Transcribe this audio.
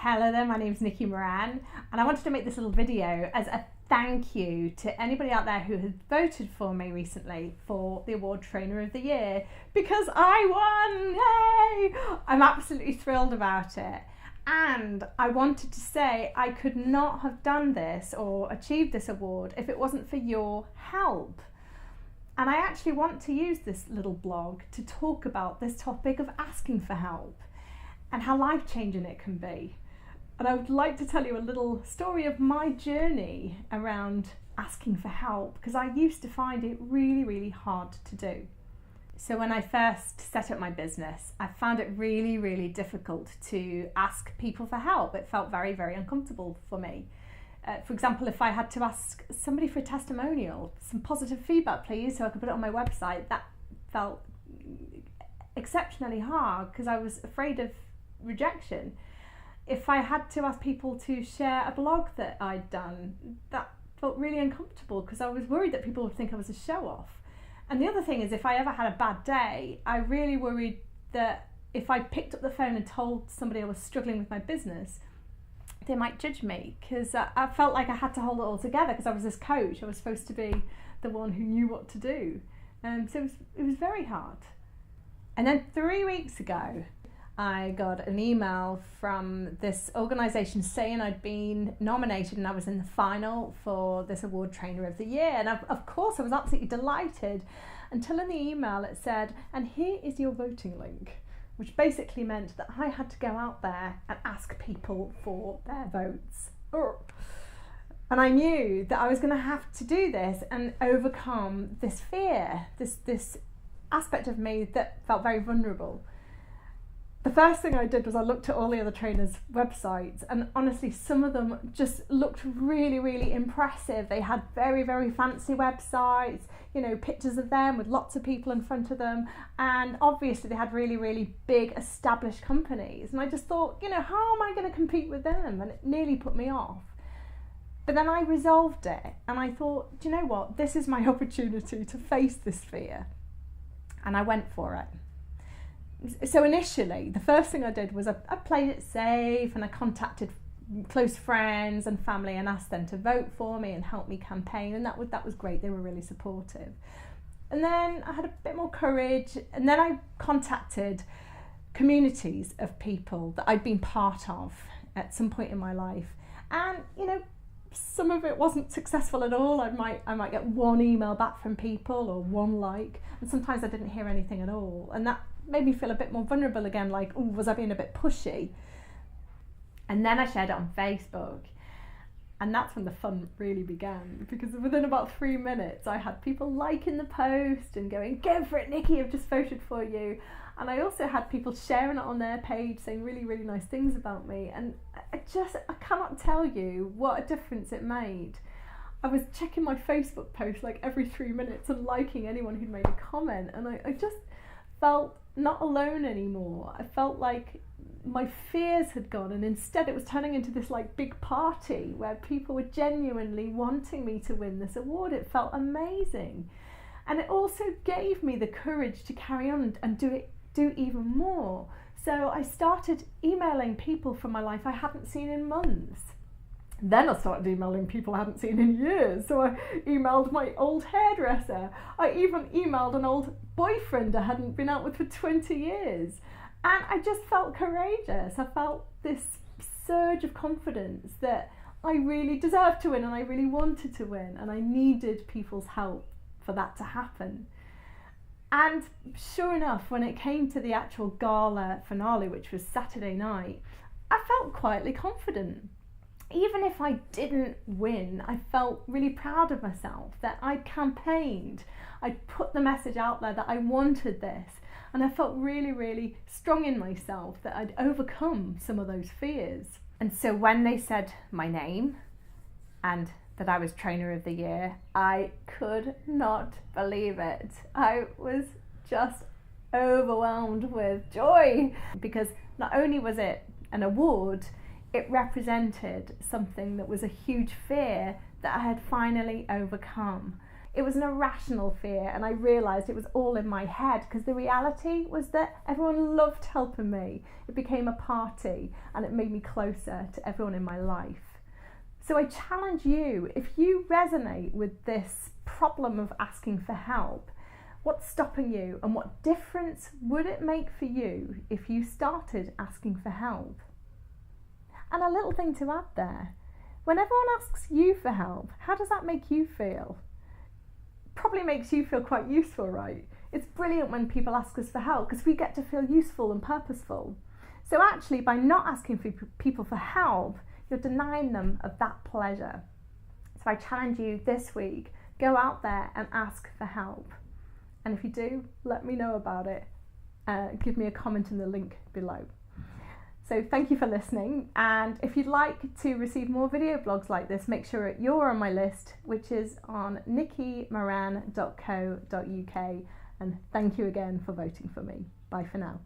Hello there, my name is Nikki Moran, and I wanted to make this little video as a thank you to anybody out there who has voted for me recently for the award Trainer of the Year, because I won! Yay! I'm absolutely thrilled about it. And I wanted to say I could not have done this or achieved this award if it wasn't for your help. And I actually want to use this little blog to talk about this topic of asking for help and how life-changing it can be. And I would like to tell you a little story of my journey around asking for help, because I used to find it really hard to do. So when I first set up my business, I found it really difficult to ask people for help. It felt very uncomfortable for me. For example, if I had to ask somebody for a testimonial, some positive feedback please, so I could put it on my website, that felt exceptionally hard because I was afraid of rejection. If I had to ask people to share a blog that I'd done, that felt really uncomfortable because I was worried that people would think I was a show-off. And the other thing is, if I ever had a bad day, I really worried that if I picked up the phone and told somebody I was struggling with my business, they might judge me, because I felt like I had to hold it all together because I was this coach. I was supposed to be the one who knew what to do. So it was very hard. And then 3 weeks ago, I got an email from this organisation saying I'd been nominated and I was in the final for this award Trainer of the Year. And of course I was absolutely delighted, until in the email it said, and here is your voting link, which basically meant that I had to go out there and ask people for their votes. And I knew that I was going to have to do this and overcome this fear, this aspect of me that felt very vulnerable. The first thing I did was I looked at all the other trainers' websites, and honestly some of them just looked really impressive. They had very fancy websites, you know, pictures of them with lots of people in front of them, and obviously they had really big established companies. And I just thought, you know, how am I going to compete with them? And it nearly put me off. But then I resolved it and I thought, do you know what, this is my opportunity to face this fear, and I went for it. So initially, the first thing I did was I played it safe, and I contacted close friends and family and asked them to vote for me and help me campaign, and that was great. They were really supportive. And then I had a bit more courage, and then I contacted communities of people that I'd been part of at some point in my life, and you know, some of it wasn't successful at all. I might get one email back from people or one like, and sometimes I didn't hear anything at all, and that made me feel a bit more vulnerable again, like, oh, was I being a bit pushy? And then I shared it on Facebook, and that's when the fun really began, because within about 3 minutes I had people liking the post and going, go for it Nikki, I've just voted for you. And I also had people sharing it on their page, saying really nice things about me, and I cannot tell you what a difference it made. I was checking my Facebook post like every 3 minutes and liking anyone who'd made a comment, and I just felt not alone anymore. I felt like my fears had gone, and instead it was turning into this like big party where people were genuinely wanting me to win this award. It felt amazing, and it also gave me the courage to carry on and do even more. So I started emailing people from my life I hadn't seen in months. Then I started emailing people I hadn't seen in years. So I emailed my old hairdresser. I even emailed an old boyfriend I hadn't been out with for 20 years. And I just felt courageous. I felt this surge of confidence that I really deserved to win, and I really wanted to win, and I needed people's help for that to happen. And sure enough, when it came to the actual gala finale, which was Saturday night, I felt quietly confident. Even if I didn't win, I felt really proud of myself that I'd campaigned. I'd put the message out there that I wanted this, and I felt really strong in myself that I'd overcome some of those fears. And so when they said my name and that I was Trainer of the Year, I could not believe it. I was just overwhelmed with joy, because not only was it an award, it represented something that was a huge fear that I had finally overcome. It was an irrational fear, and I realised it was all in my head, because the reality was that everyone loved helping me. It became a party, and it made me closer to everyone in my life. So I challenge you, if you resonate with this problem of asking for help, what's stopping you, and what difference would it make for you if you started asking for help? And a little thing to add there, when everyone asks you for help, how does that make you feel? Probably makes you feel quite useful, right? It's brilliant when people ask us for help, because we get to feel useful and purposeful. So actually, by not asking for people for help, you're denying them of that pleasure. So I challenge you this week, go out there and ask for help. And if you do, let me know about it. Give me a comment in the link below. So thank you for listening, and if you'd like to receive more video blogs like this, make sure you're on my list, which is on nikkimoran.co.uk, and thank you again for voting for me. Bye for now.